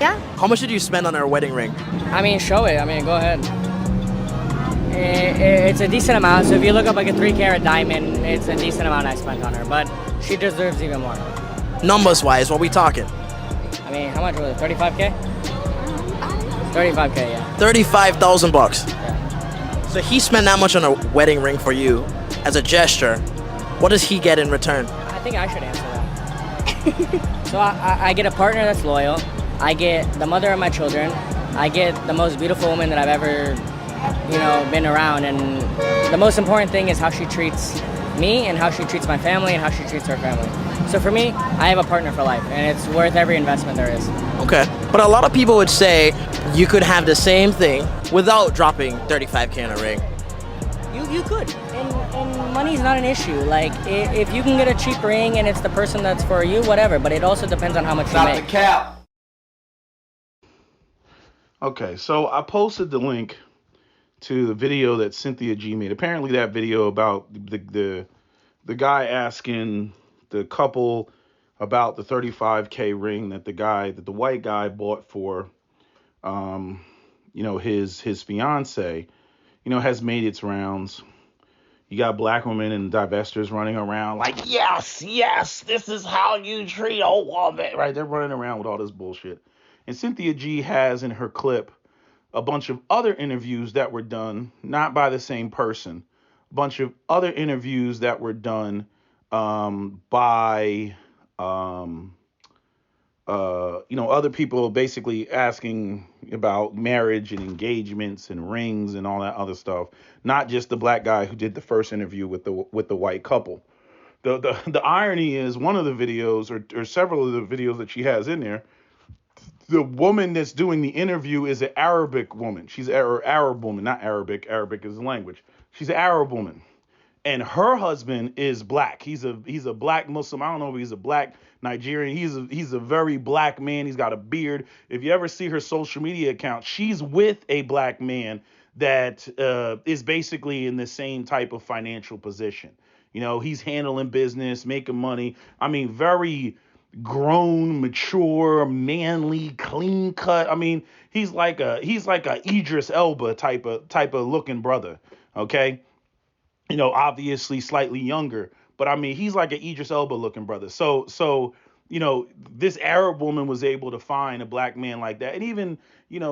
chica. How much did you spend on her wedding ring? I mean, show it. I mean, go ahead. It's a decent amount. So if you look up like a 3-carat diamond, it's a decent amount I spent on her. But she deserves even more. Numbers wise, what we talking? I mean, how much was it? 35K? 35K, yeah. 35,000 bucks. Yeah. So he spent that much on a wedding ring for you as a gesture. What does he get in return? I think I should answer that. So I get a partner that's loyal. I get the mother of my children. I get the most beautiful woman that I've ever, been around. And the most important thing is how she treats me and how she treats my family and how she treats her family. So for me, I have a partner for life, and it's worth every investment there is. Okay. But a lot of people would say you could have the same thing without dropping 35K on a ring. You could, and money's not an issue. Like, if you can get a cheap ring and it's the person that's for you, whatever. But it also depends on how much you make. Stop the cap. Okay, so I posted the link to the video that Cynthia G made. Apparently, that video about the guy asking the couple about the 35K ring that the white guy bought for, his fiance, has made its rounds. You got black women and divestors running around like, yes, this is how you treat a woman, right? They're running around with all this bullshit. And Cynthia G has in her clip a bunch of other interviews that were done, not by the same person, a bunch of other interviews that were done by other people basically asking about marriage and engagements and rings and all that other stuff. Not just the black guy who did the first interview with the white couple. The irony is one of the videos or several of the videos that she has in there, the woman that's doing the interview is an Arabic woman. She's an Arab woman, not Arabic. Arabic is the language. She's an Arab woman. And her husband is black. He's a black Muslim. I don't know if he's a black Nigerian. He's a very black man. He's got a beard. If you ever see her social media account, she's with a black man that is basically in the same type of financial position. He's handling business, making money. I mean, very grown, mature, manly, clean cut. I mean, he's like a Idris Elba type of looking brother. Okay. Obviously slightly younger, but I mean, he's like an Idris Elba looking brother. So, this Arab woman was able to find a black man like that. And even,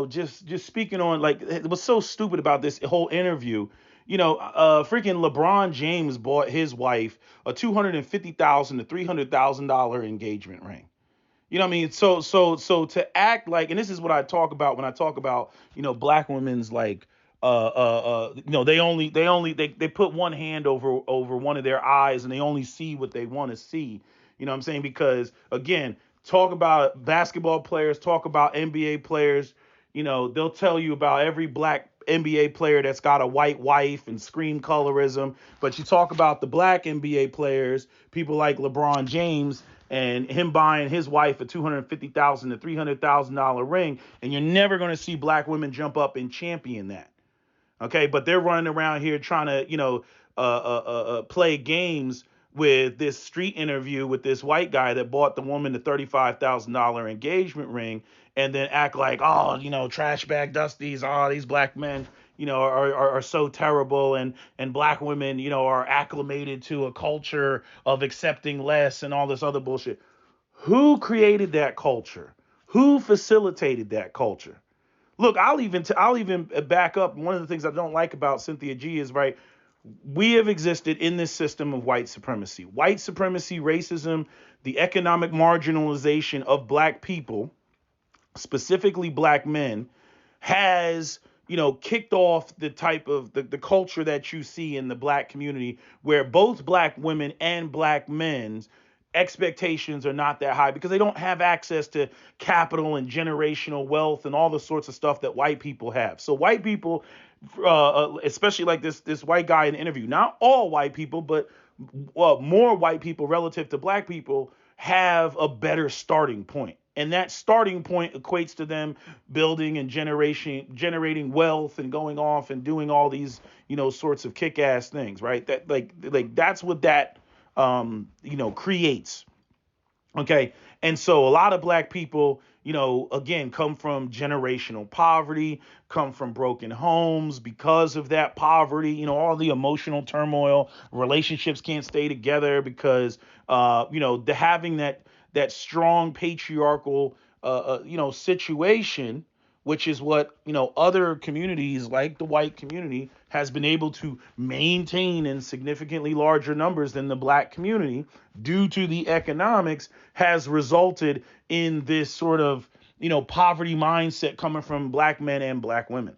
just speaking on, like, it was so stupid about this whole interview. Freaking LeBron James bought his wife a $250,000 to $300,000 engagement ring. You know what I mean? So to act like, and this is what I talk about when I talk about, black women's like, they put one hand over one of their eyes and they only see what they want to see. You know what I'm saying? Because again, talk about basketball players, talk about NBA players, they'll tell you about every black NBA player that's got a white wife and scream colorism. But you talk about the black NBA players, people like LeBron James and him buying his wife a $250,000 to $300,000 ring, and you're never going to see black women jump up and champion that. Okay, but they're running around here trying to, play games with this street interview with this white guy that bought the woman the $35,000 engagement ring, and then act like, trash bag dusties, these black men, are so terrible, and black women, are acclimated to a culture of accepting less and all this other bullshit. Who created that culture? Who facilitated that culture? Look, I'll even back up. One of the things I don't like about Cynthia G is, right, we have existed in this system of white supremacy. White supremacy, racism, the economic marginalization of black people, specifically black men, has, kicked off the type of the culture that you see in the black community, where both black women and black men's expectations are not that high because they don't have access to capital and generational wealth and all the sorts of stuff that white people have. So white people, especially like this white guy in the interview, not all white people, but more white people relative to black people have a better starting point. And that starting point equates to them building and generating wealth and going off and doing all these, sorts of kick-ass things, right? That like that's what that creates. Okay. And so a lot of black people, again, come from generational poverty, come from broken homes because of that poverty, all the emotional turmoil, relationships can't stay together because, the having that strong patriarchal, situation, which is what other communities like the white community has been able to maintain in significantly larger numbers than the black community due to the economics, has resulted in this sort of poverty mindset coming from black men and black women.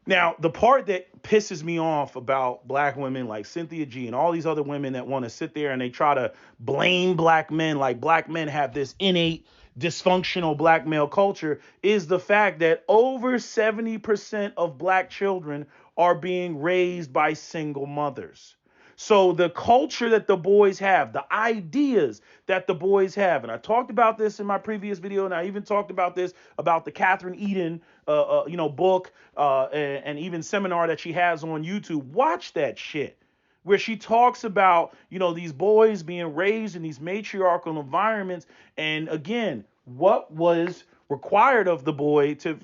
Now, the part that pisses me off about black women like Cynthia G and all these other women that want to sit there and they try to blame black men like black men have this innate dysfunctional black male culture is the fact that over 70% of black children are being raised by single mothers. So the culture that the boys have, the ideas that the boys have, and I talked about this in my previous video, and I even talked about this about the Catherine Eden, book, and even seminar that she has on YouTube. Watch that shit, where she talks about, these boys being raised in these matriarchal environments, and again, what was required of the boy to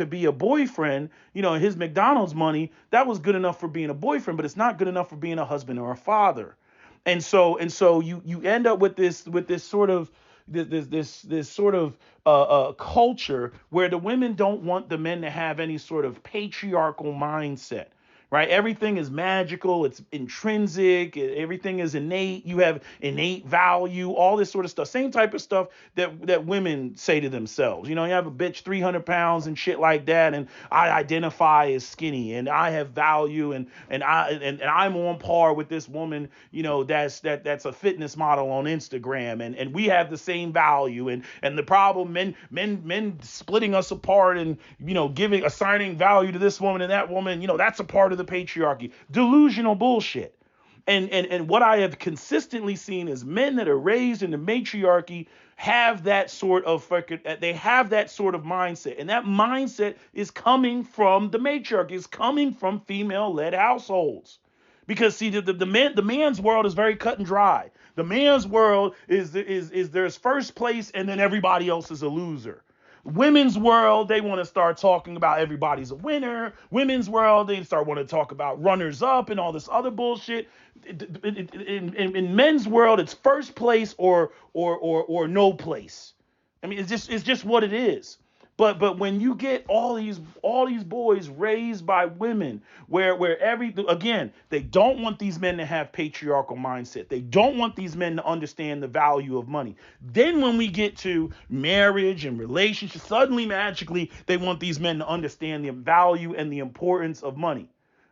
be a boyfriend, his McDonald's money, that was good enough for being a boyfriend, but it's not good enough for being a husband or a father. And so you end up with this sort of this sort of culture where the women don't want the men to have any sort of patriarchal mindset. Right? Everything is magical. It's intrinsic. Everything is innate. You have innate value, all this sort of stuff. Same type of stuff that women say to themselves. You have a bitch 300 pounds and shit like that. And I identify as skinny and I have value and I'm on par with this woman, that's a fitness model on Instagram. And we have the same value. And the problem, men splitting us apart and, assigning value to this woman and that woman, that's a part of the patriarchy. Delusional bullshit. And what I have consistently seen is men that are raised in the matriarchy have that sort of mindset. And that mindset is coming from the matriarchy. It's coming from female-led households. Because see, the man's world is very cut and dry. The man's world is there's first place and then everybody else is a loser. Women's world, they want to start talking about everybody's a winner. Women's world, they start want to talk about runners up and all this other bullshit. In men's world, it's first place or no place. I mean, it's just what it is. But when you get all these boys raised by women, where again, they don't want these men to have patriarchal mindset. They don't want these men to understand the value of money. Then when we get to marriage and relationships, suddenly magically they want these men to understand the value and the importance of money.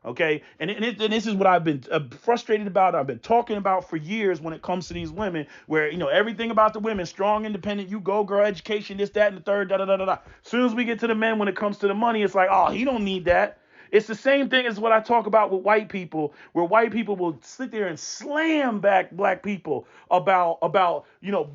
Okay. And this is what I've been frustrated about. I've been talking about for years when it comes to these women where, everything about the women, strong, independent, you go girl, education, this, that, and the third, da, da, da, da, da. As soon as we get to the men, when it comes to the money, it's like, oh, he don't need that. It's the same thing as what I talk about with white people, where white people will sit there and slam back black people about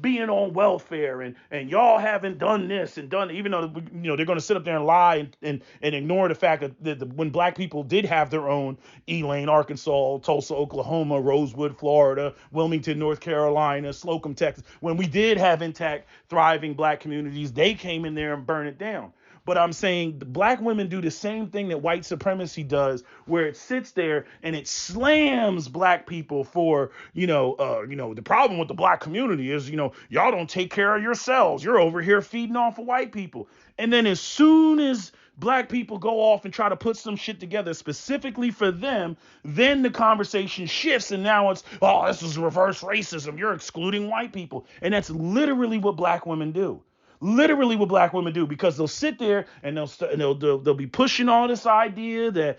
being on welfare and y'all haven't done this and done, even though they're going to sit up there and lie and ignore the fact that when black people did have their own Elaine, Arkansas, Tulsa, Oklahoma, Rosewood, Florida, Wilmington, North Carolina, Slocum, Texas, when we did have intact, thriving black communities, they came in there and burned it down. But I'm saying the black women do the same thing that white supremacy does, where it sits there and it slams black people for, the problem with the black community is, y'all don't take care of yourselves. You're over here feeding off of white people. And then as soon as black people go off and try to put some shit together specifically for them, then the conversation shifts and now it's, oh, this is reverse racism. You're excluding white people. And that's literally what black women do. Literally what black women do, because they'll sit there and they'll be pushing all this idea that,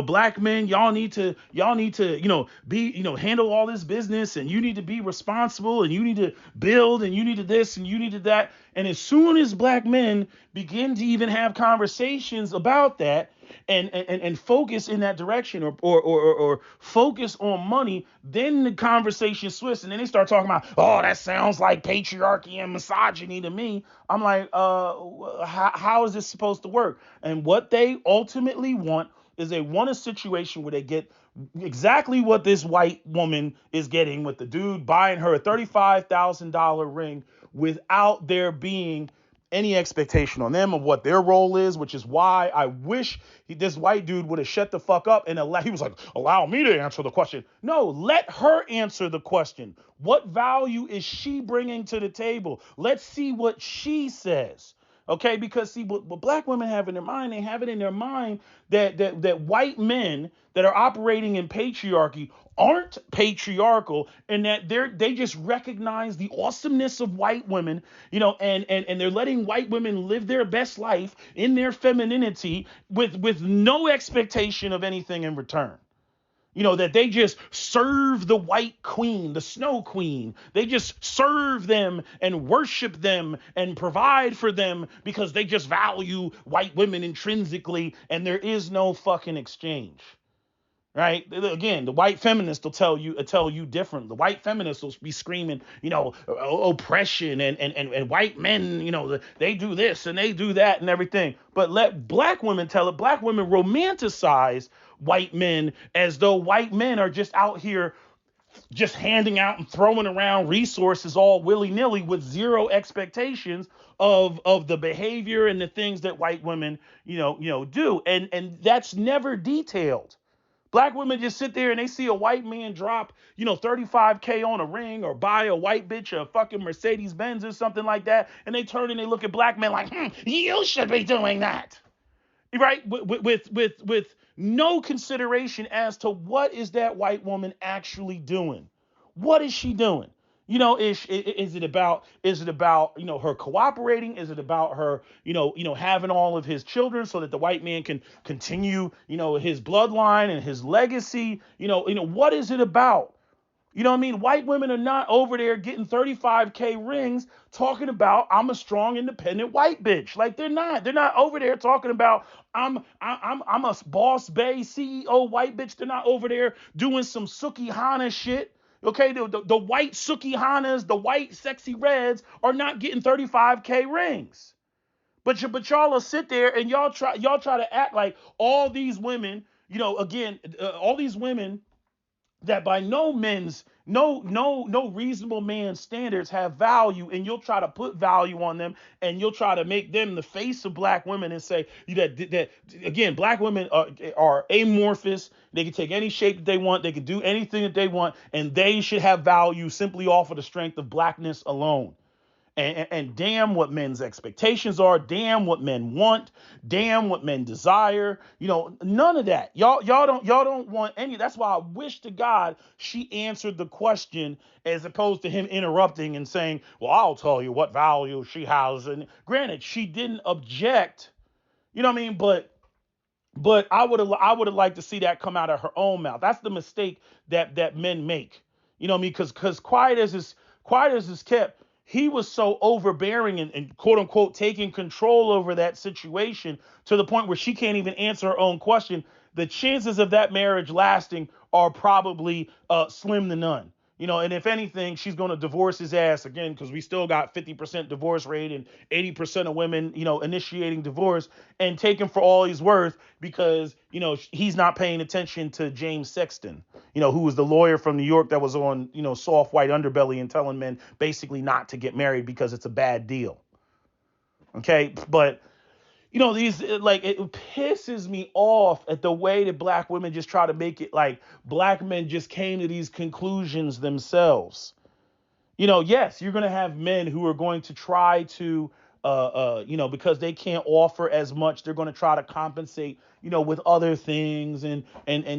black men, y'all need to, be, handle all this business and you need to be responsible and you need to build and you need to this and you need to that. And as soon as black men begin to even have conversations about that, and focus in that direction or focus on money, then the conversation switches and then they start talking about, oh, that sounds like patriarchy and misogyny to me. I'm like, how is this supposed to work? And what they ultimately want is they want a situation where they get exactly what this white woman is getting, with the dude buying her a $35,000 ring without there being any expectation on them of what their role is, which is why I wish this white dude would have shut the fuck up and he was like, allow me to answer the question. No, let her answer the question. What value is she bringing to the table? Let's see what she says. Okay, because see what black women have in their mind, they have it in their mind that white men that are operating in patriarchy aren't patriarchal, and that they just recognize the awesomeness of white women, and they're letting white women live their best life in their femininity with no expectation of anything in return. That they just serve the white queen, the snow queen. They just serve them and worship them and provide for them because they just value white women intrinsically, and there is no fucking exchange. Right? Again, the white feminists will tell you different. The white feminists will be screaming, oppression and white men, they do this and they do that and everything. But let black women tell it. Black women romanticize white men as though white men are just out here just handing out and throwing around resources all willy-nilly with zero expectations of the behavior and the things that white women, do. And that's never detailed. Black women just sit there and they see a white man drop, $35K on a ring, or buy a white bitch a fucking Mercedes Benz or something like that. And they turn and they look at black men like, you should be doing that. Right? With no consideration as to what is that white woman actually doing? What is she doing? Is it about her cooperating? Is it about her, having all of his children so that the white man can continue, his bloodline and his legacy? What is it about? White women are not over there getting 35K rings talking about I'm a strong, independent white bitch. Like they're not over there talking about I'm a boss bay CEO white bitch. They're not over there doing some Suki Hana shit. Okay, the white Suki Hanas, the white sexy reds are not getting 35K rings. But y'all will sit there and y'all try to act like all these women, all these women that by no reasonable man's standards have value, and you'll try to put value on them, and you'll try to make them the face of black women and say that again, black women are amorphous. They can take any shape that they want. They can do anything that they want, and they should have value simply off of the strength of blackness alone. And damn what men's expectations are, damn what men want, damn what men desire. None of that. Y'all don't want any. That's why I wish to God she answered the question, as opposed to him interrupting and saying, well, I'll tell you what value she has. And granted, she didn't object, but I would have liked to see that come out of her own mouth. That's the mistake that men make. Because quiet as is kept, he was so overbearing and quote unquote taking control over that situation to the point where she can't even answer her own question. The chances of that marriage lasting are probably slim to none. And if anything, she's going to divorce his ass again, because we still got 50% divorce rate and 80% of women, initiating divorce, and take him for all he's worth because, he's not paying attention to James Sexton, who was the lawyer from New York that was on, soft white underbelly and telling men basically not to get married because it's a bad deal. Okay. But it pisses me off at the way that black women just try to make it like black men just came to these conclusions themselves. Yes, you're going to have men who are going to try to, because they can't offer as much, they're going to try to compensate, with other things and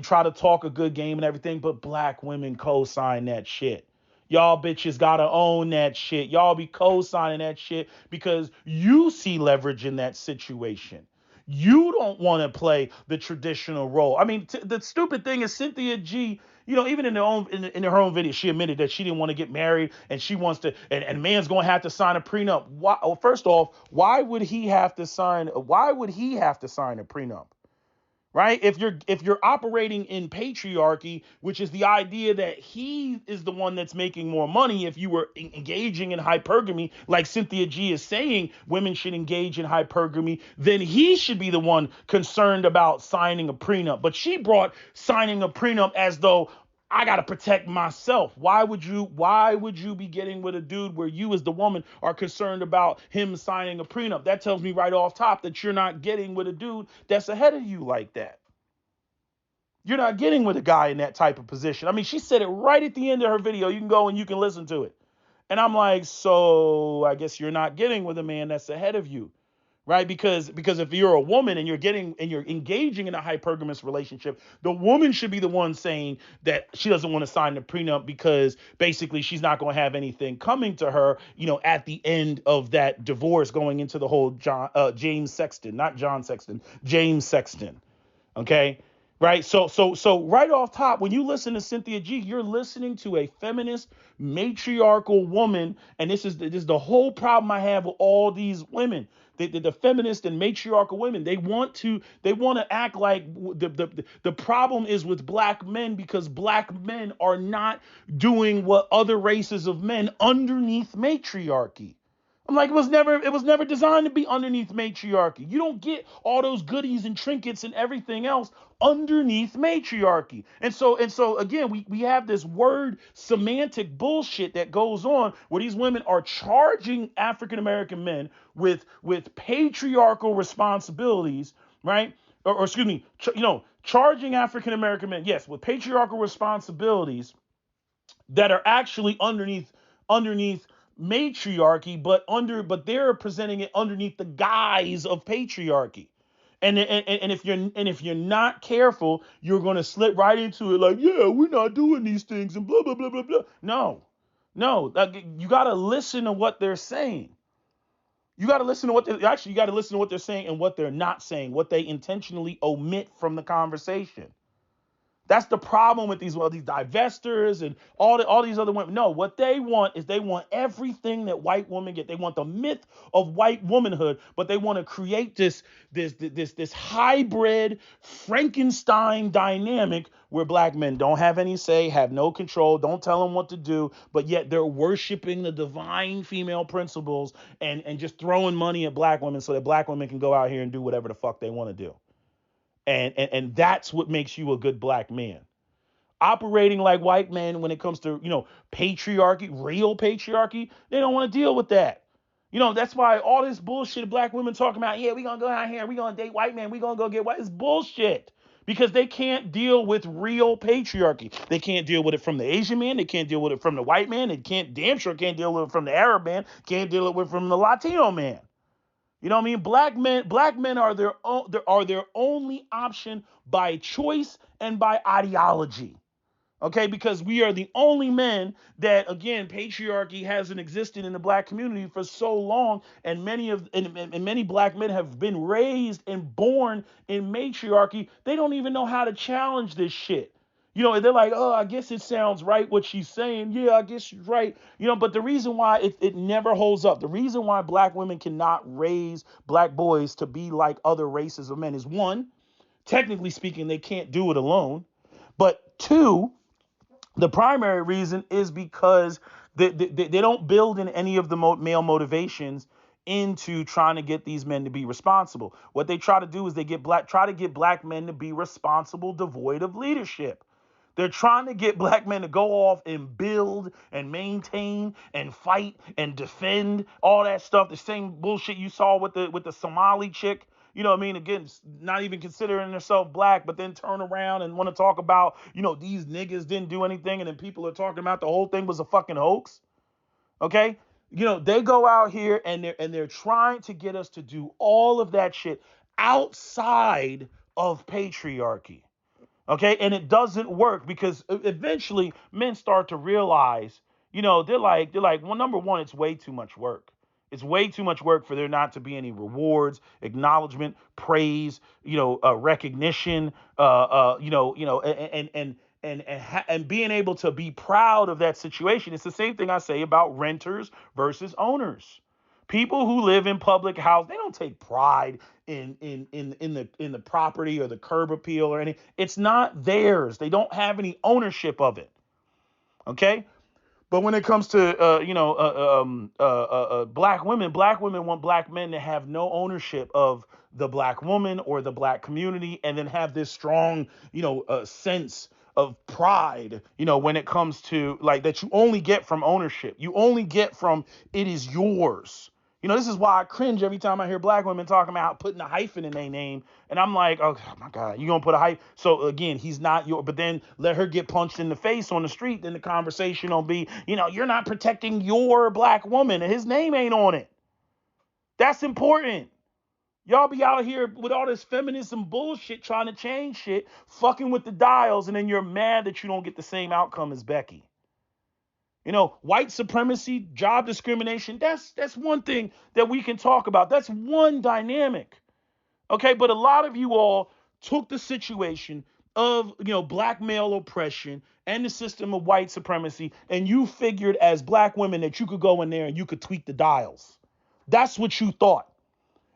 try to talk a good game and everything. But black women co-sign that shit. Y'all bitches gotta own that shit. Y'all be co-signing that shit because you see leverage in that situation. You don't want to play the traditional role. I mean, the stupid thing is Cynthia G, even in her own video, she admitted that she didn't want to get married and she wants to, and man's going to have to sign a prenup. First off, why would he have to sign a prenup? right? If you're operating in patriarchy, which is the idea that he is the one that's making more money, if you were engaging in hypergamy, like Cynthia G is saying, women should engage in hypergamy, then he should be the one concerned about signing a prenup. But she brought signing a prenup as though I gotta protect myself. Why would you be getting with a dude where you as the woman are concerned about him signing a prenup? That tells me right off top that you're not getting with a dude that's ahead of you like that. You're not getting with a guy in that type of position. I mean, she said it right at the end of her video. You can go and you can listen to it. And I'm like, so I guess you're not getting with a man that's ahead of you, right? Because if you're a woman and you're engaging in a hypergamous relationship, the woman should be the one saying that she doesn't want to sign the prenup because basically she's not going to have anything coming to her, at the end of that divorce, going into the whole James Sexton, not John Sexton, James Sexton. Okay. Right. So right off top, when you listen to Cynthia G, you're listening to a feminist, matriarchal woman. And this is the whole problem I have with all these women, the feminist and matriarchal women. They want to act like the problem is with black men because black men are not doing what other races of men underneath matriarchy. I'm like, it was never designed to be underneath matriarchy. You don't get all those goodies and trinkets and everything else underneath matriarchy. And so again, we have this word semantic bullshit that goes on where these women are charging African American men with patriarchal responsibilities, right? Or excuse me, charging African American men, yes, with patriarchal responsibilities that are actually underneath matriarchy, but they're presenting it underneath the guise of patriarchy. And if you're not careful, you're going to slip right into it like, yeah, we're not doing these things and blah blah blah blah blah. No, you got to listen to what they're saying. You got to listen to you got to listen to what they're saying and what they're not saying, what they intentionally omit from the conversation. That's the problem with these divestors and all these other women. No, what they want is they want everything that white women get. They want the myth of white womanhood, but they want to create this hybrid Frankenstein dynamic where black men don't have any say, have no control, don't tell them what to do, but yet they're worshiping the divine female principles and just throwing money at black women so that black women can go out here and do whatever the fuck they want to do. And that's what makes you a good black man. Operating like white men when it comes to, patriarchy, real patriarchy, they don't want to deal with that. That's why all this bullshit black women talking about, yeah, we going to go out here, we going to date white men, we going to go get white, it's bullshit. Because they can't deal with real patriarchy. They can't deal with it from the Asian man. They can't deal with it from the white man. They damn sure can't deal with it from the Arab man. Can't deal with it from the Latino man. You know what I mean? Black men are their only option by choice and by ideology. Okay, because we are the only men that, again, patriarchy hasn't existed in the black community for so long, and many black men have been raised and born in matriarchy. They don't even know how to challenge this shit. They're like, oh, I guess it sounds right what she's saying. Yeah, I guess she's right. But the reason why it never holds up, the reason why black women cannot raise black boys to be like other races of men is, one, technically speaking, they can't do it alone. But two, the primary reason is because they don't build in any of the male motivations into trying to get these men to be responsible. What they try to do is try to get black men to be responsible, devoid of leadership. They're trying to get black men to go off and build and maintain and fight and defend all that stuff. The same bullshit you saw with the Somali chick. You know what I mean? Again, not even considering herself black, but then turn around and want to talk about, these niggas didn't do anything. And then people are talking about the whole thing was a fucking hoax. Okay? They go out here and they're trying to get us to do all of that shit outside of patriarchy. Okay, and it doesn't work because eventually men start to realize, they're like, well, number one, it's way too much work. It's way too much work for there not to be any rewards, acknowledgement, praise, recognition, and being able to be proud of that situation. It's the same thing I say about renters versus owners. People who live in public house, they don't take pride in the property or the curb appeal or anything. It's not theirs. They don't have any ownership of it. Okay. But when it comes to black women want black men to have no ownership of the black woman or the black community, and then have this strong sense of pride, when it comes to like that you only get from ownership. You only get from it is yours. This is why I cringe every time I hear black women talking about putting a hyphen in their name. And I'm like, oh my God, you gonna put a hyphen? So again, he's not your, but then let her get punched in the face on the street. Then the conversation will be, you're not protecting your black woman and his name ain't on it. That's important. Y'all be out here with all this feminism bullshit trying to change shit, fucking with the dials, and then you're mad that you don't get the same outcome as Becky. White supremacy, job discrimination, that's one thing that we can talk about. That's one dynamic. Okay, but a lot of you all took the situation of, black male oppression and the system of white supremacy, and you figured as black women that you could go in there and you could tweak the dials. That's what you thought.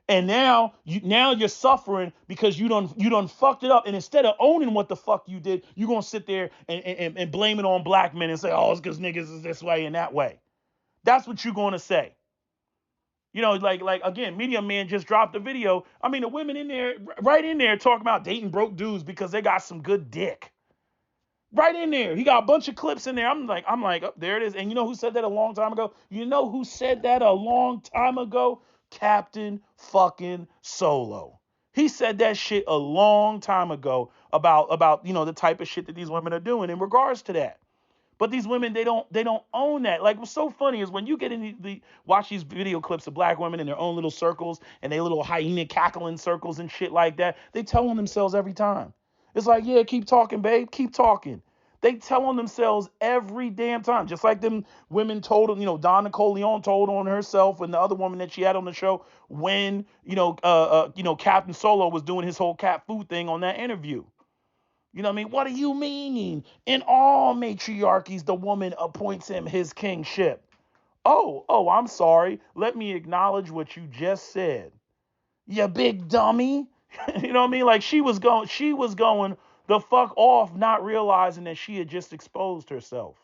And now you're suffering because you done fucked it up. And instead of owning what the fuck you did, you're gonna sit there and blame it on black men and say, oh, it's because niggas is this way and that way. That's what you're gonna say. Like again, Media Man just dropped a video. I mean, the women in there, right in there, talking about dating broke dudes because they got some good dick. Right in there. He got a bunch of clips in there. I'm like, oh, there it is. And you know who said that a long time ago? Captain fucking Solo. He said that shit a long time ago about the type of shit that these women are doing in regards to that. But these women, they don't own that. Like, what's so funny is when you get in watch these video clips of black women in their own little circles and they little hyena cackling circles and shit like that, they tell on themselves every time. It's like, yeah, keep talking, babe, keep talking. They tell on themselves every damn time. Just like them women told, Don Nicole Leon told on herself and the other woman that she had on the show when, Captain Solo was doing his whole cat food thing on that interview. You know what I mean? What do you mean? In all matriarchies, the woman appoints him his kingship. Oh, I'm sorry. Let me acknowledge what you just said. You big dummy. You know what I mean? Like she was going the fuck off, not realizing that she had just exposed herself.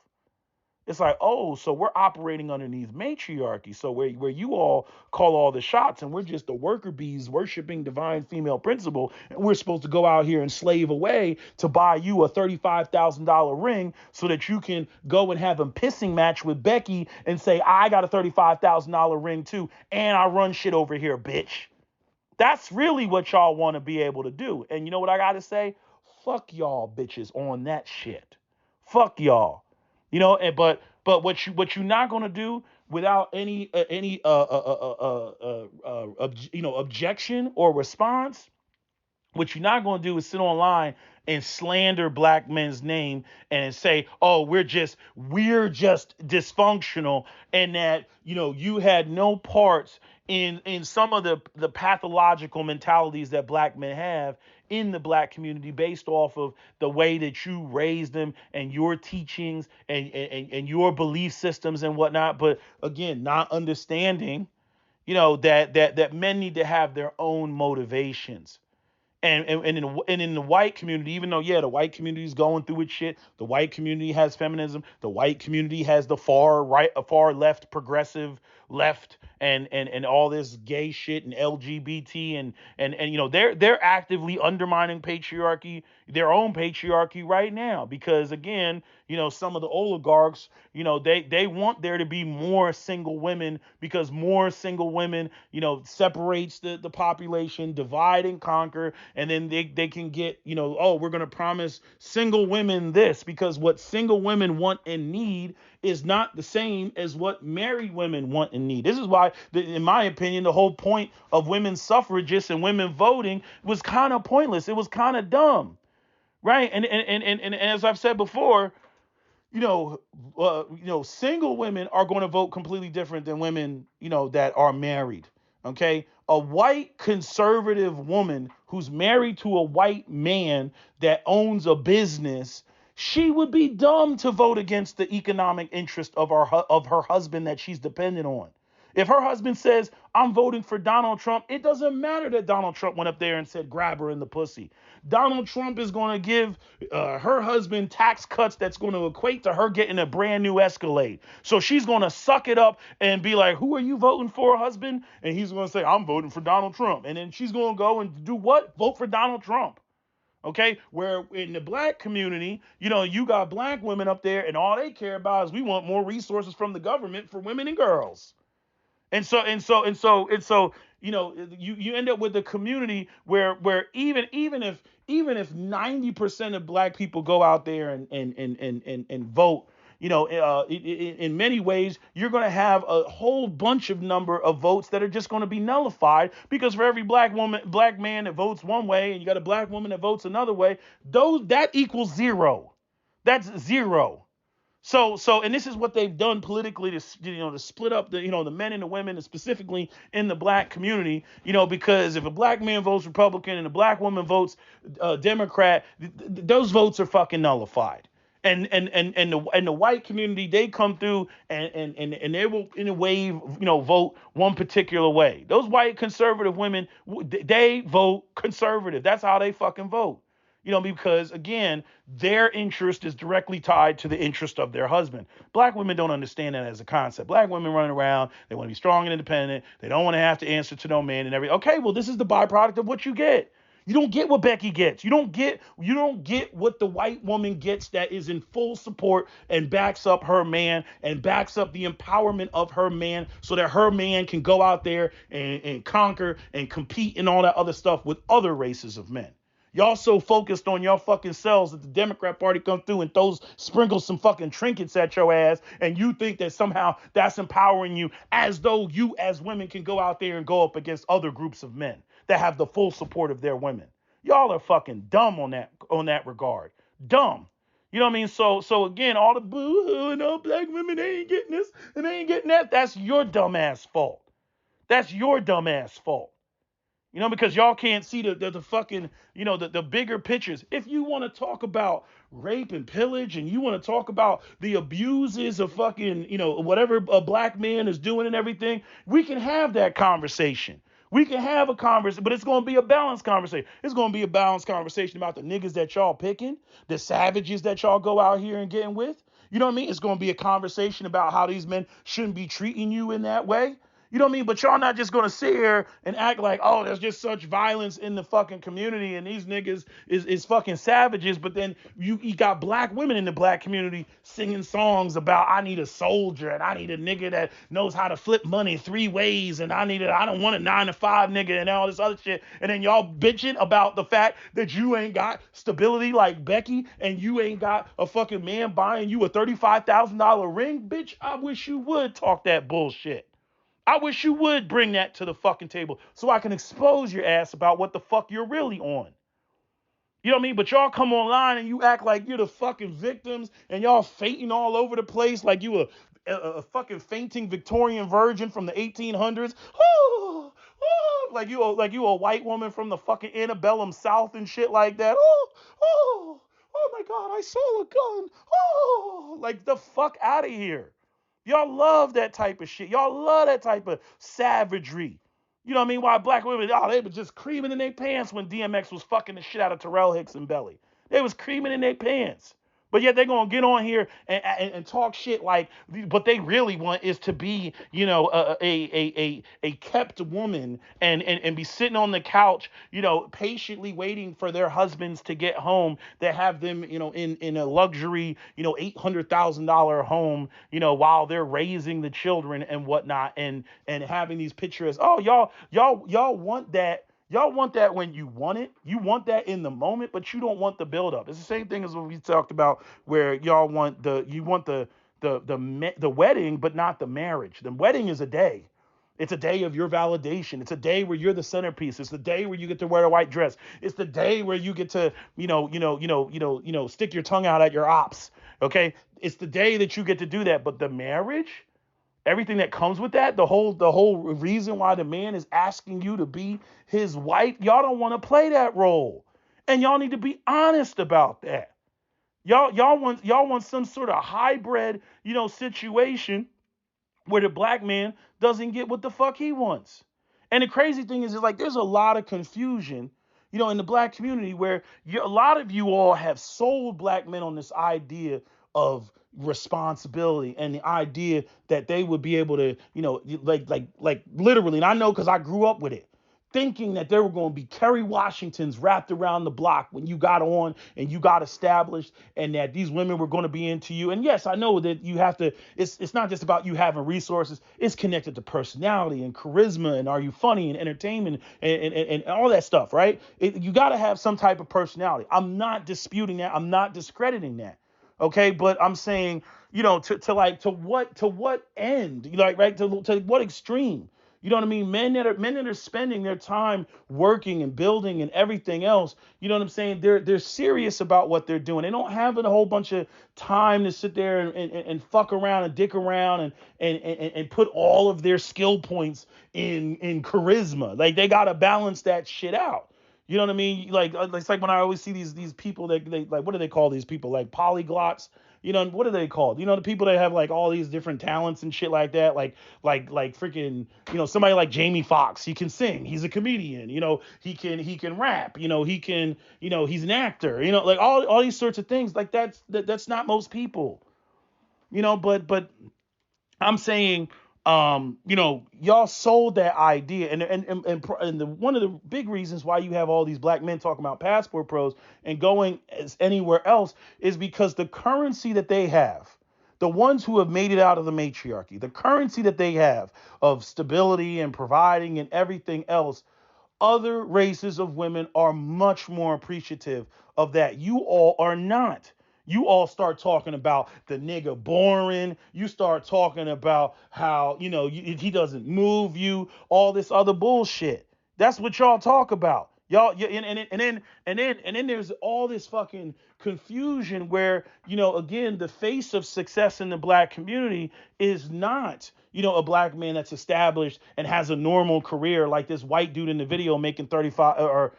It's like, oh, so we're operating underneath matriarchy. So where you all call all the shots and we're just the worker bees worshiping divine female principle. And we're supposed to go out here and slave away to buy you a $35,000 ring so that you can go and have a pissing match with Becky and say, I got a $35,000 ring too. And I run shit over here, bitch. That's really what y'all want to be able to do. And you know what I got to say? Fuck y'all bitches on that shit. Fuck y'all. But what you're not gonna do without any objection or response, what you're not gonna do is sit online and slander black men's name and say, oh, we're just dysfunctional, and that you had no parts in some of the pathological mentalities that black men have in the black community based off of the way that you raised them and your teachings and your belief systems and whatnot. But again, not understanding, that men need to have their own motivations. And in the white community, even though, the white community is going through its shit, the white community has feminism, the white community has the far right, far left, progressive left, and all this gay shit and LGBT and they're actively undermining patriarchy, their own patriarchy right now, because again, some of the oligarchs, they want there to be more single women, because more single women, separates the population, divide and conquer, and then they can get, we're going to promise single women this, because what single women want and need is not the same as what married women want and need. This is why, in my opinion, the whole point of women's suffragists and women voting was kind of pointless. It was kind of dumb, right? And as I've said before, single women are going to vote completely different than women, that are married. Okay. A white conservative woman who's married to a white man that owns a business, she would be dumb to vote against the economic interest of her husband that she's dependent on. If her husband says, I'm voting for Donald Trump, it doesn't matter that Donald Trump went up there and said, grab her in the pussy. Donald Trump is going to give her husband tax cuts that's going to equate to her getting a brand new Escalade. So she's going to suck it up and be like, who are you voting for, husband? And he's going to say, I'm voting for Donald Trump. And then she's going to go and do what? Vote for Donald Trump. Okay, where in the black community, you got black women up there and all they care about is we want more resources from the government for women and girls. And so, you end up with a community where even if 90% of black people go out there and vote, in many ways, you're going to have a whole bunch of number of votes that are just going to be nullified because for every black man that votes one way and you got a black woman that votes another way, that equals zero. That's zero. So, and this is what they've done politically to split up the men and the women, and specifically in the black community, because if a black man votes Republican and a black woman votes Democrat, those votes are fucking nullified. And the white community, they come through and they will in a wave, vote one particular way. Those white conservative women, they vote conservative. That's how they fucking vote. Because again, their interest is directly tied to the interest of their husband. Black women don't understand that as a concept. Black women running around, they want to be strong and independent. They don't want to have to answer to no man and everything. Okay, well, this is the byproduct of what you get. You don't get what Becky gets. You don't get what the white woman gets that is in full support and backs up her man and backs up the empowerment of her man so that her man can go out there and conquer and compete and all that other stuff with other races of men. Y'all so focused on your fucking selves that the Democrat Party come through and sprinkles some fucking trinkets at your ass, and you think that somehow that's empowering you, as though you as women can go out there and go up against other groups of men that have the full support of their women. Y'all are fucking dumb on that regard. Dumb. You know what I mean? So again, all the boo-hoo and all black women, they ain't getting this and they ain't getting that. That's your dumb ass fault. That's your dumb ass fault. Because y'all can't see the fucking, the bigger pictures. If you want to talk about rape and pillage and you want to talk about the abuses of fucking, whatever a black man is doing and everything, we can have that conversation. We can have a conversation, but it's going to be a balanced conversation. It's going to be a balanced conversation about the niggas that y'all picking, the savages that y'all go out here and getting with. You know what I mean? It's going to be a conversation about how these men shouldn't be treating you in that way. You know what I mean? But y'all not just going to sit here and act like, oh, there's just such violence in the fucking community and these niggas is fucking savages. But then you got black women in the black community singing songs about I need a soldier and I need a nigga that knows how to flip money 3 ways and I don't want a 9-to-5 nigga and all this other shit. And then y'all bitching about the fact that you ain't got stability like Becky and you ain't got a fucking man buying you a $35,000 ring. Bitch, I wish you would talk that bullshit. I wish you would bring that to the fucking table so I can expose your ass about what the fuck you're really on. You know what I mean? But y'all come online and you act like you're the fucking victims and y'all fainting all over the place like you a fucking fainting Victorian virgin from the 1800s. Oh, oh, like you a white woman from the fucking antebellum South and shit like that. Oh my God, I saw a gun. Oh, like the fuck out of here. Y'all love that type of shit. Y'all love that type of savagery. You know what I mean? Why black women, they were just creaming in their pants when DMX was fucking the shit out of Terrell Hicks and Belly. They was creaming in their pants. But yet they're going to get on here and talk shit like what they really want is to be, a kept woman and be sitting on the couch, patiently waiting for their husbands to get home that have them, in a luxury, $800,000 home, while they're raising the children and whatnot and having these pictures. Oh, y'all want that. Y'all want that when you want it. You want that in the moment, but you don't want the buildup. It's the same thing as what we talked about, where y'all want the wedding, but not the marriage. The wedding is a day. It's a day of your validation. It's a day where you're the centerpiece. It's the day where you get to wear a white dress. It's the day where you get to, stick your tongue out at your ops. Okay, it's the day that you get to do that. But the marriage. Everything that comes with that, the whole reason why the man is asking you to be his wife, y'all don't want to play that role. And y'all need to be honest about that. Y'all want some sort of hybrid, situation where the black man doesn't get what the fuck he wants. And the crazy thing is like there's a lot of confusion, in the black community where a lot of you all have sold black men on this idea of responsibility and the idea that they would be able to, like literally, and I know because I grew up with it, thinking that there were going to be Kerry Washingtons wrapped around the block when you got on and you got established, and that these women were going to be into you. And yes, I know that you have to, it's not just about you having resources. It's connected to personality and charisma and are you funny and entertainment and all that stuff, right? You got to have some type of personality. I'm not disputing that. I'm not discrediting that. Okay. But I'm saying, to what end, right? To what extreme? You know what I mean? Men that are spending their time working and building and everything else. You know what I'm saying? They're serious about what they're doing. They don't have a whole bunch of time to sit there and fuck around and dick around and put all of their skill points in charisma. Like they gotta balance that shit out. You know what I mean? Like it's like when I always see these people that they like, what do they call these people? Like polyglots. What are they called? The people that have like all these different talents and shit like that. Like freaking, somebody like Jamie Foxx. He can sing. He's a comedian. He can rap. He can, he's an actor. Like all these sorts of things. Like that's not most people. But I'm saying, y'all sold that idea, and one of the big reasons why you have all these black men talking about passport pros and going as anywhere else is because the currency that they have, the ones who have made it out of the matriarchy, the currency that they have of stability and providing and everything else, other races of women are much more appreciative of that. You all are not. You all start talking about the nigga boring. You start talking about how, he doesn't move you, all this other bullshit. That's what y'all talk about. Y'all, and then there's all this fucking confusion where, again, the face of success in the black community is not, a black man that's established and has a normal career like this white dude in the video making 35 or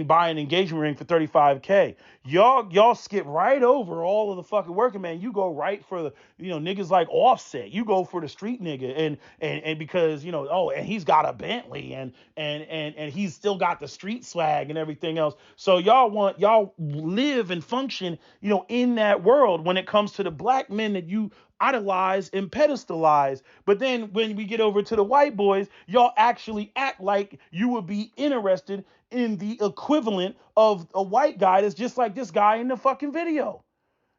buying an engagement ring for 35K. Y'all skip right over all of the fucking working man. You go right for the, niggas like Offset. You go for the street nigga and because, and he's got a Bentley and he's still got the street swag and everything else. So y'all live and function, in that world when it comes to the black men that you idolize and pedestalize. But then when we get over to the white boys, y'all actually act like you would be interested in the equivalent of a white guy that's just like this guy in the fucking video.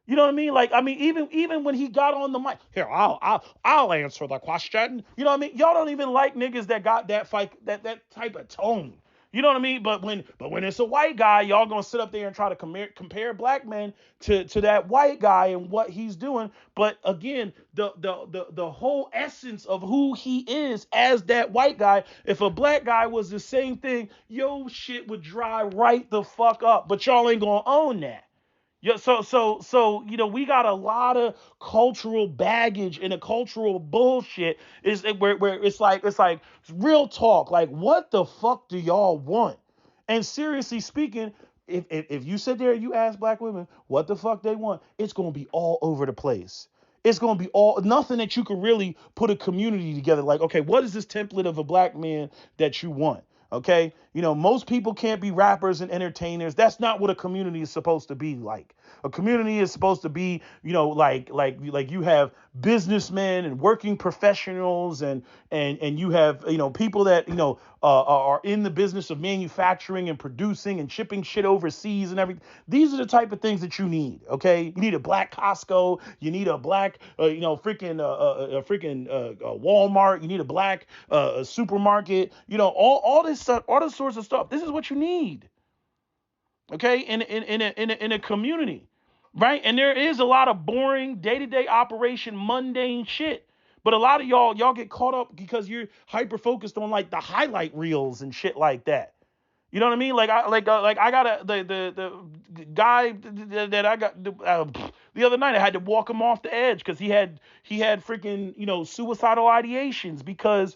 You know what I mean? Like, even when he got on the mic, here, I'll answer the question. You know what I mean? Y'all don't even like niggas that got that that type of tone. You know what I mean? But when it's a white guy, y'all gonna sit up there and try to compare black men to that white guy and what he's doing. But again, the whole essence of who he is as that white guy, if a black guy was the same thing, yo shit would dry right the fuck up. But y'all ain't gonna own that. Yeah, so we got a lot of cultural baggage and a cultural bullshit where it's like real talk. Like, what the fuck do y'all want? And seriously speaking, if you sit there and you ask black women what the fuck they want, it's gonna be all over the place. It's gonna be nothing that you can really put a community together. Like, okay, what is this template of a black man that you want? Okay, most people can't be rappers and entertainers. That's not what a community is supposed to be like. A community is supposed to be, like you have businessmen and working professionals and you have, people that, are in the business of manufacturing and producing and shipping shit overseas and everything. These are the type of things that you need. Okay, you need a black Costco. You need a black, freaking Walmart. You need a black supermarket. All this stuff, all this sorts of stuff. This is what you need. Okay, in a community, right? And there is a lot of boring day-to-day operation, mundane shit. But a lot of y'all get caught up because you're hyper focused on like the highlight reels and shit like that. You know what I mean? Like I got the guy that I got the other night. I had to walk him off the edge because he had freaking suicidal ideations because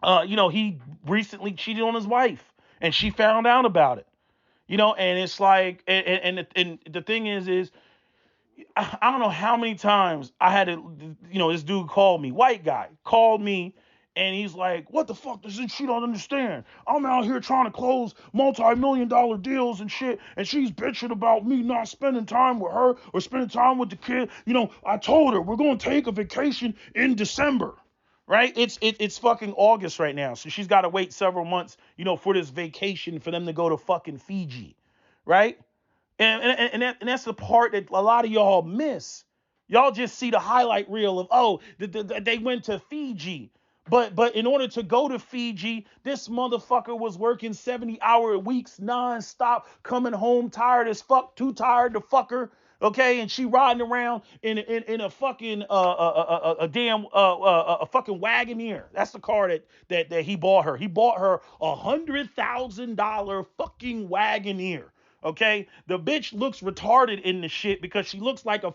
he recently cheated on his wife and she found out about it. And it's like and the thing is I don't know how many times I had to, this dude called me, white guy, called me, and he's like, what the fuck does she don't understand? I'm out here trying to close multi-million-dollar deals and shit, and she's bitching about me not spending time with her or spending time with the kid. I told her we're going to take a vacation in December. Right? It's fucking August right now. So she's got to wait several months, for this vacation for them to go to fucking Fiji. Right? And that's the part that a lot of y'all miss. Y'all just see the highlight reel of, they went to Fiji. But in order to go to Fiji, this motherfucker was working 70-hour weeks nonstop, coming home tired as fuck, too tired to fuck her. Okay, and she riding around in a fucking a damn a fucking Wagoneer. That's the car that he bought her. He bought her $100,000 fucking Wagoneer. Okay, the bitch looks retarded in the shit because she looks like a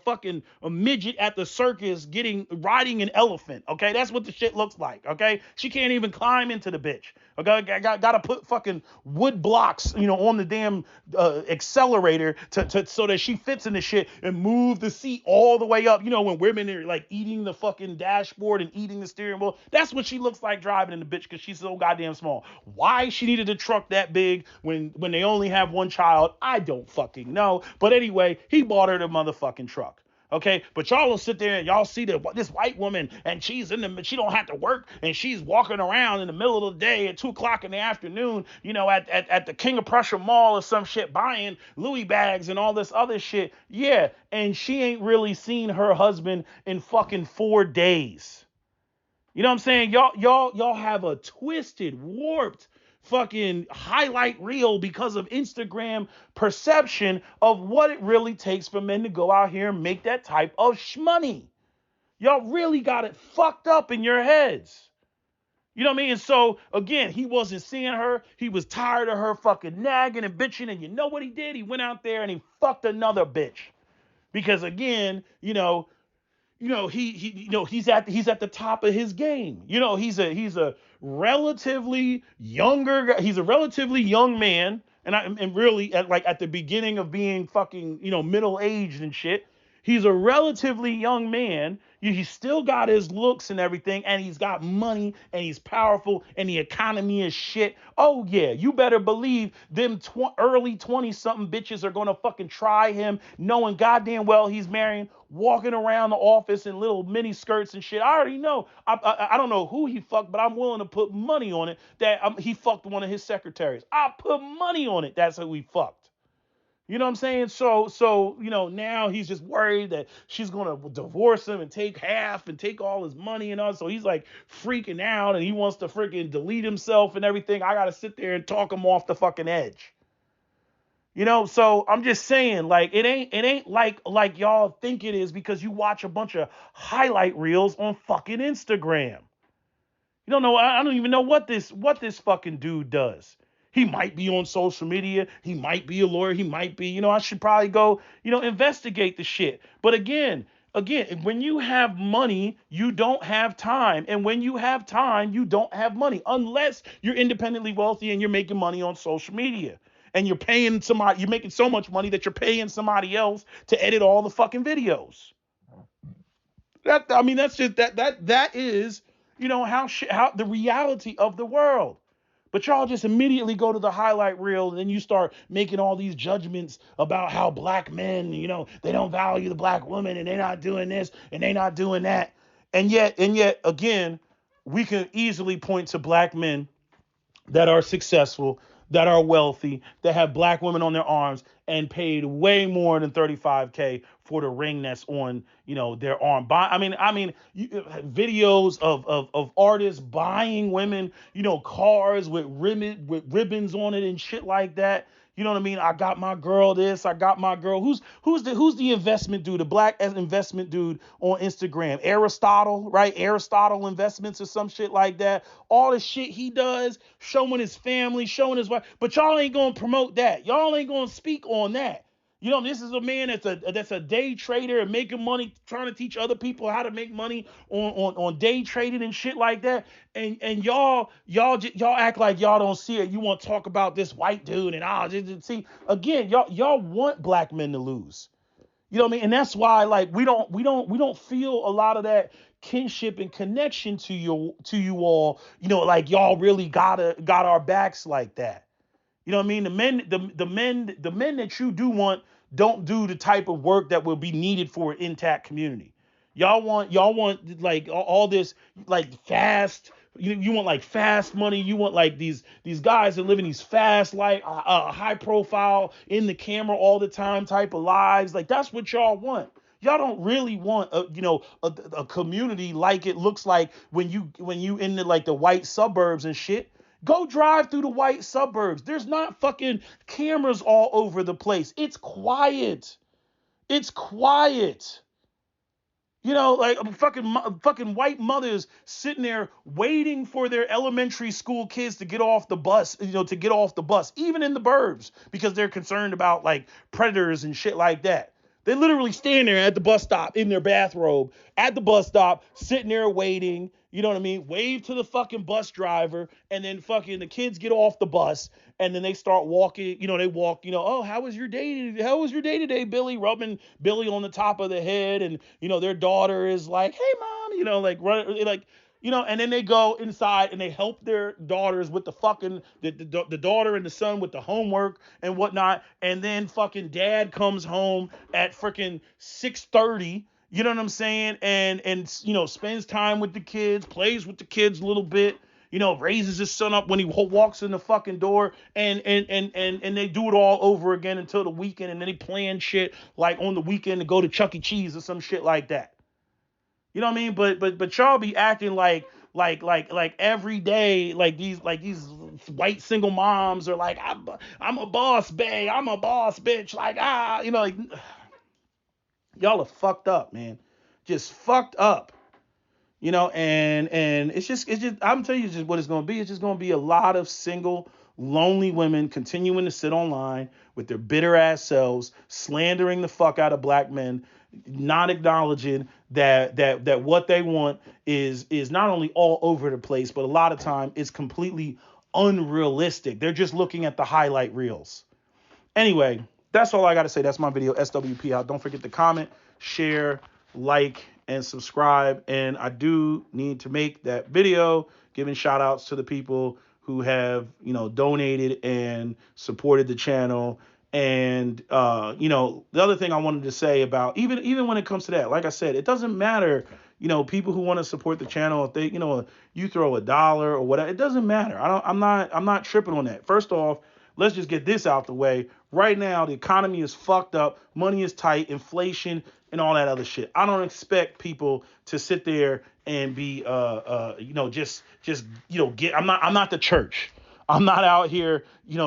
midget at the circus riding an elephant. Okay, that's what the shit looks like. Okay, she can't even climb into the bitch. Okay, gotta put fucking wood blocks, on the damn accelerator so that she fits in the shit and move the seat all the way up. When women are like eating the fucking dashboard and eating the steering wheel, that's what she looks like driving in the bitch because she's so goddamn small. Why she needed a truck that big when they only have one child, I don't fucking know. But anyway, he bought her the motherfucking truck. Okay, but y'all will sit there and y'all see this white woman and she don't have to work and she's walking around in the middle of the day at 2:00 in the afternoon, at the King of Prussia Mall or some shit buying Louis bags and all this other shit. Yeah, and she ain't really seen her husband in fucking 4 days. You know what I'm saying? Y'all have a twisted, warped fucking highlight reel because of Instagram perception of what it really takes for men to go out here and make that type of shmoney. Y'all really got it fucked up in your heads. You know what I mean? And so, again, he wasn't seeing her. He was tired of her fucking nagging and bitching. And you know what he did? He went out there and he fucked another bitch. Because, again, he's at the top of his game. He's a relatively younger guy. He's a relatively young man, and really at the beginning of being fucking middle aged and shit. He's a relatively young man. He's still got his looks and everything, and he's got money, and he's powerful, and the economy is shit. Oh yeah, you better believe them early 20-something bitches are gonna fucking try him, knowing goddamn well he's marrying, walking around the office in little mini skirts and shit. I already know. I don't know who he fucked, but I'm willing to put money on it that he fucked one of his secretaries. I put money on it. That's who he fucked. You know what I'm saying? So now he's just worried that she's going to divorce him and take half and take all his money and all. So he's like freaking out and he wants to freaking delete himself and everything. I got to sit there and talk him off the fucking edge. So I'm just saying, like, it ain't like y'all think it is because you watch a bunch of highlight reels on fucking Instagram. You don't know. I don't even know what this fucking dude does. He might be on social media. He might be a lawyer. He might be, I should probably go, investigate the shit. But again, when you have money, you don't have time. And when you have time, you don't have money unless you're independently wealthy and you're making money on social media. And you're making so much money that you're paying somebody else to edit all the fucking videos. That's just that is, how the reality of the world. But y'all just immediately go to the highlight reel and then you start making all these judgments about how black men, they don't value the black woman and they're not doing this and they're not doing that. And yet, again, we can easily point to black men that are successful, that are wealthy, that have black women on their arms and paid way more than $35K for the ring that's on, their arm. Videos of artists buying women, cars with ribbons on it and shit like that. You know what I mean? I got my girl this. I got my girl. Who's the investment dude? The black investment dude on Instagram? Aristotle, right? Aristotle Investments or some shit like that. All the shit he does, showing his family, showing his wife. But y'all ain't gonna promote that. Y'all ain't gonna speak on that. This is a man that's a day trader and making money, trying to teach other people how to make money on day trading and shit like that. And y'all act like y'all don't see it. You want to talk about this white dude and see again, y'all want black men to lose. You know what I mean? And that's why like we don't feel a lot of that kinship and connection to you all, like y'all really got our backs like that. You know what I mean? The men that you do want don't do the type of work that will be needed for an intact community. Y'all want like all this like fast. You want like fast money. You want like these guys that live in these fast, like high profile, in the camera all the time type of lives. Like that's what y'all want. Y'all don't really want a community like it looks like when you in the like the white suburbs and shit. Go drive through the white suburbs. There's not fucking cameras all over the place. It's quiet. It's quiet. Like fucking white mothers sitting there waiting for their elementary school kids to get off the bus, even in the burbs, because they're concerned about like predators and shit like that. They literally stand there at the bus stop in their bathrobe at the bus stop, sitting there waiting. You know what I mean? Wave to the fucking bus driver, and then fucking the kids get off the bus, and then they start walking. They walk. Oh, how was your day? How was your day today, Billy? Rubbing Billy on the top of the head, and their daughter is like, "Hey, mom," like run, like. And then they go inside and they help their daughters with the fucking the daughter and the son with the homework and whatnot. And then fucking dad comes home at freaking 6:30. You know what I'm saying? And spends time with the kids, plays with the kids a little bit. Raises his son up when he walks in the fucking door, and they do it all over again until the weekend, and then they plan shit like on the weekend to go to Chuck E. Cheese or some shit like that. You know what I mean? But y'all be acting like every day like these white single moms are like, I'm a boss bae, I'm a boss bitch, like like y'all are fucked up, man. Just fucked up. And it's just I'm telling you just what it's gonna be. It's just gonna be a lot of single, lonely women continuing to sit online with their bitter ass selves, slandering the fuck out of black men, not acknowledging that what they want is not only all over the place, but a lot of time it's completely unrealistic. They're just looking at the highlight reels. Anyway, that's all I got to say. That's my video. SWP out. Don't forget to comment, share, like, and subscribe. And I do need to make that video giving shout outs to the people who have, donated and supported the channel. And, the other thing I wanted to say about even when it comes to that, like I said, it doesn't matter, people who want to support the channel, if they, you throw $1 or whatever, it doesn't matter. I'm not tripping on that. First off, let's just get this out the way. Right now, the economy is fucked up. Money is tight, inflation, and all that other shit. I don't expect people to sit there and be, get. I'm not the church. I'm not out here,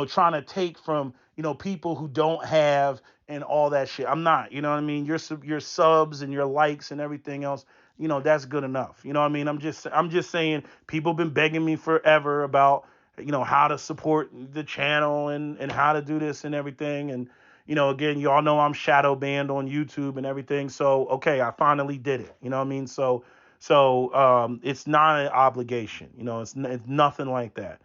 trying to take from, people who don't have and all that shit. I'm not. You know what I mean? Your subs and your likes and everything else, that's good enough. You know what I mean? I'm just saying, people have been begging me forever about, how to support the channel and how to do this and everything. And, again, y'all know I'm shadow banned on YouTube and everything. So, okay, I finally did it. You know what I mean? So it's not an obligation, it's nothing like that.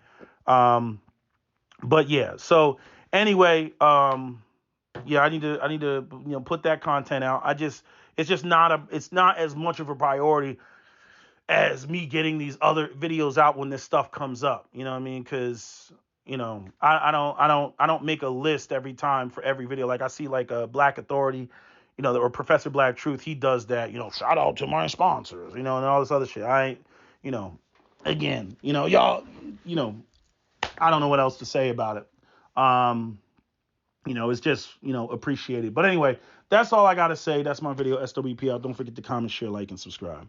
But yeah, so anyway, yeah, I need to, put that content out. It's not as much of a priority as me getting these other videos out when this stuff comes up. You know what I mean? Because I don't make a list every time for every video. Like I see like a Black Authority, or Professor Black Truth. He does that. Shout out to my sponsors. And all this other shit. Again, y'all, I don't know what else to say about it. It's just appreciated. But anyway, that's all I gotta say. That's my video. SWP out. Don't forget to comment, share, like, and subscribe.